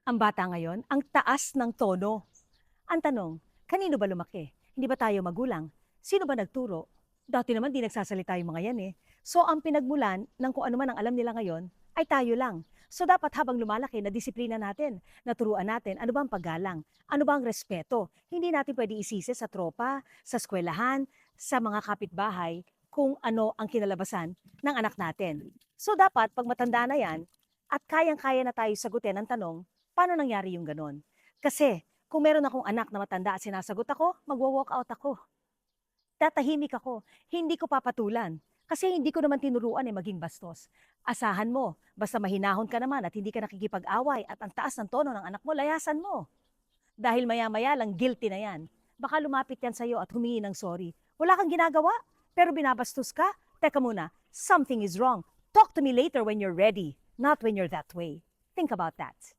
Ang bata ngayon, ang taas ng tono. Ang tanong, kanino ba lumaki? Hindi ba tayo magulang? Sino ba nagturo? Dati naman di nagsasalita yung mga yan eh. So ang pinagmulan ng kung ano man ang alam nila ngayon ay tayo lang. So dapat habang lumalaki na disiplina natin, naturuan natin ano ba ang paggalang, ano ba ang respeto. Hindi natin pwede isisi sa tropa, sa eskwelahan, sa mga kapitbahay kung ano ang kinalabasan ng anak natin. So dapat pag matanda na yan at kayang-kaya na tayo sagutin ang tanong, paano nangyari yung ganon? Kasi kung meron akong anak na matanda at sinasagot ako, magwo-walk out ako. Tatahimik ako. Hindi ko papatulan. Kasi hindi ko naman tinuruan maging bastos. Asahan mo, basta mahinahon ka naman at hindi ka nakikipag-away at ang taas ng tono ng anak mo, layasan mo. Dahil maya-maya lang guilty na yan. Baka lumapit yan sa'yo at humingi ng sorry. Wala kang ginagawa, pero binabastos ka? Teka muna, something is wrong. Talk to me later when you're ready, not when you're that way. Think about that.